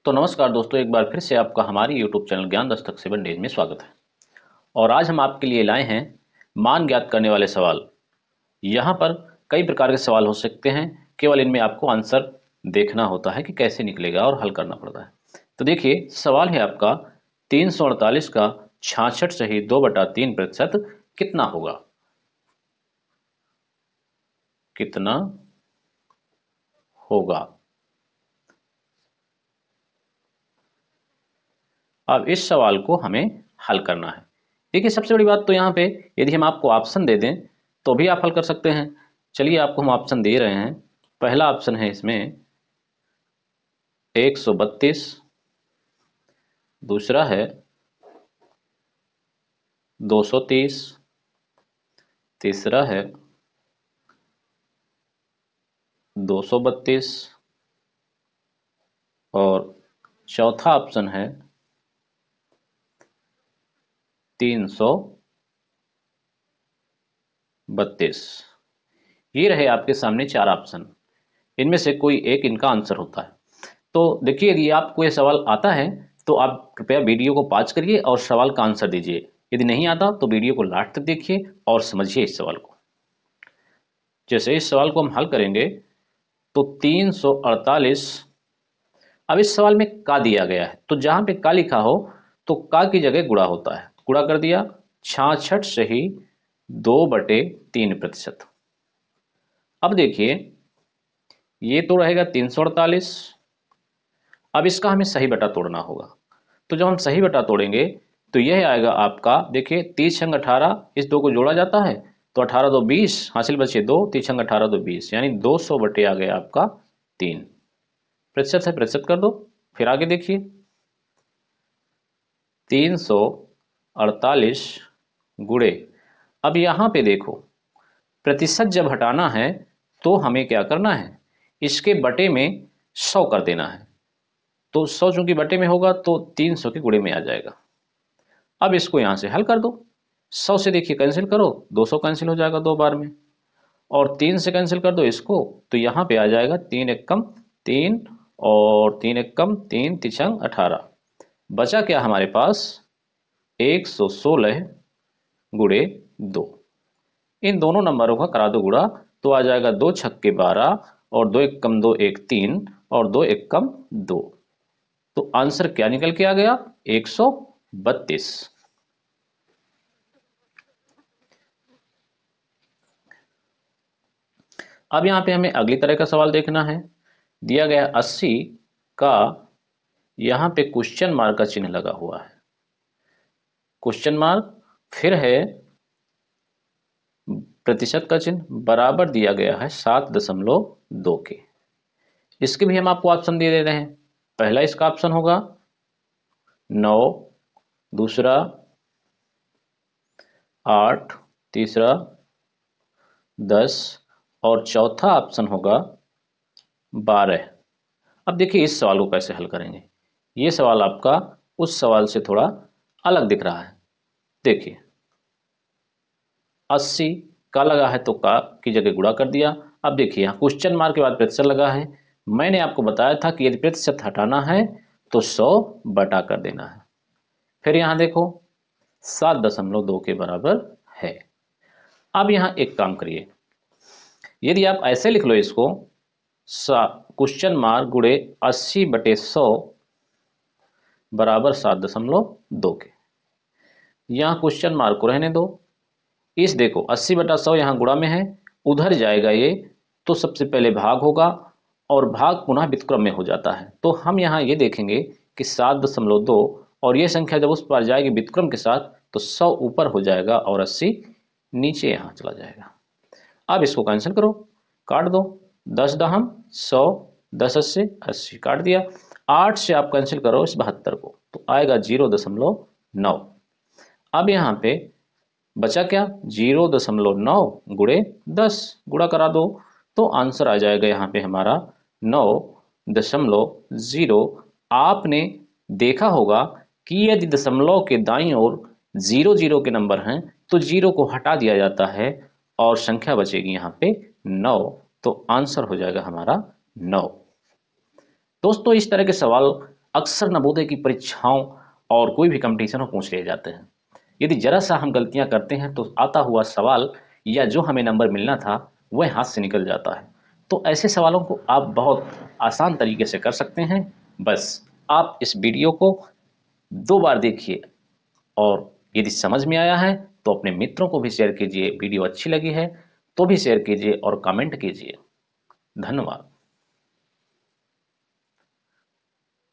तो नमस्कार दोस्तों, एक बार फिर से आपका हमारी यूट्यूब चैनल ज्ञान दस्तक सेवन डेज में स्वागत है। और आज हम आपके लिए लाए हैं मान ज्ञात करने वाले सवाल। यहाँ पर कई प्रकार के सवाल हो सकते हैं, केवल इनमें आपको आंसर देखना होता है कि कैसे निकलेगा और हल करना पड़ता है। तो देखिए, सवाल है आपका 348 का 66 सही 2/3% कितना होगा। कितना होगा। अब इस सवाल को हमें हल करना है। देखिए, सबसे बड़ी बात तो यहाँ पे यदि हम आपको ऑप्शन दे दें तो भी आप हल कर सकते हैं। चलिए, आपको हम ऑप्शन दे रहे हैं। पहला ऑप्शन है इसमें 132, दूसरा है 230, तीसरा है 232 और चौथा ऑप्शन है 332। ये रहे आपके सामने चार ऑप्शन। इनमें से कोई एक इनका आंसर होता है। तो देखिए, यदि आपको ये सवाल आता है तो आप कृपया वीडियो को पॉज करिए और सवाल का आंसर दीजिए। यदि नहीं आता तो वीडियो को लास्ट तक देखिए और समझिए इस सवाल को। जैसे इस सवाल को हम हल करेंगे तो 348। अब इस सवाल में का दिया गया है, तो जहां पे का लिखा हो तो का की जगह गुणा होता है। गुणा कर दिया, 66 सही 2/3%। अब देखिए, ये तो रहेगा 348। अब इसका हमें सही बटा तोड़ना होगा। तो जब हम सही बटा तोड़ेंगे तो यह आएगा आपका, देखिए 30×18, इस दो को जोड़ा जाता है तो 18 2 20, हासिल बचे 2, 30×18 2 20, यानी 200 बटे आ गया आपका 3। प्रतिशत है, प्रतिशत कर दो। फिर आगे देखिए, 348 गुणे, अब यहाँ पे देखो, प्रतिशत जब हटाना है तो हमें क्या करना है, इसके बटे में 100 कर देना है। तो 100 चूंकि बटे में होगा तो 300 के गुणे में आ जाएगा। अब इसको यहाँ से हल कर दो। 100 से देखिए कैंसिल करो, 200 कैंसिल हो जाएगा दो बार में, और 3 से कैंसिल कर दो इसको, तो यहाँ पे आ जाएगा 3 एक कम 3, और 3 एक कम 3, 3×18। बचा क्या हमारे पास, 116 गुणे 2। इन दोनों नंबरों का करा दो गुणा, तो आ जाएगा 2 छक्के 12, और 2 एक कम 2 1 3, और 2 एक कम 2। तो आंसर क्या निकल के आ गया, 132। अब यहाँ पे हमें अगली तरह का सवाल देखना है। दिया गया 80 का, यहाँ पे क्वेश्चन मार्क का चिन्ह लगा हुआ है। क्वेश्चन मार्क, फिर है प्रतिशत का चिन्ह, बराबर दिया गया है 7.2 के। इसके भी हम आपको ऑप्शन दे दे रहे हैं। पहला इसका ऑप्शन होगा 9, दूसरा 8, तीसरा 10, और चौथा ऑप्शन होगा 12। अब देखिए, इस सवाल को कैसे हल करेंगे। ये सवाल आपका उस सवाल से थोड़ा अलग दिख रहा है। देखिए, 80 का लगा है तो का की जगह गुणा कर दिया। अब देखिए, यहाँ क्वेश्चन मार्क के बाद प्रतिशत लगा है। मैंने आपको बताया था कि यदि प्रतिशत हटाना है तो 100 बटा कर देना है। फिर यहाँ देखो, 7.2 के बराबर है। अब यहाँ एक काम करिए, यदि आप ऐसे लिख लो इसको, क्वेश्चन मार्क गुणे 80/100 बराबर 7.2 के। यहाँ क्वेश्चन मार्क को रहने दो। इस देखो, 80/100 यहाँ गुणा में है, उधर जाएगा ये, तो सबसे पहले भाग होगा, और भाग पुनः व्युत्क्रम में हो जाता है। तो हम यहाँ ये देखेंगे कि 7.2, और ये संख्या जब उस पर जाएगी व्युत्क्रम के साथ तो 100 ऊपर हो जाएगा और 80 नीचे यहाँ चला जाएगा। अब इसको कैंसिल करो, काट दो, 10 दहम 100, 10 80, 80 काट दिया। 8 से आप कैंसिल करो इस 72 को, तो आएगा 0.9। अब यहाँ पे बचा क्या, 0.9 गुणे 10, गुणा करा दो, तो आंसर आ जाएगा यहाँ पे हमारा 9.0। आपने देखा होगा कि यदि दशमलव के दाईं ओर 0 के नंबर हैं तो 0 को हटा दिया जाता है और संख्या बचेगी यहाँ पे 9। तो आंसर हो जाएगा हमारा 9। दोस्तों, इस तरह के सवाल अक्सर नवोदय की परीक्षाओं और कोई भी कंपटीशन हो पूछ लिए जाते हैं। यदि जरा सा हम गलतियां करते हैं तो आता हुआ सवाल या जो हमें नंबर मिलना था वह हाथ से निकल जाता है। तो ऐसे सवालों को आप बहुत आसान तरीके से कर सकते हैं। बस आप इस वीडियो को 2 बार देखिए और यदि समझ में आया है तो अपने मित्रों को भी शेयर कीजिए। वीडियो अच्छी लगी है तो भी शेयर कीजिए और कमेंट कीजिए। धन्यवाद।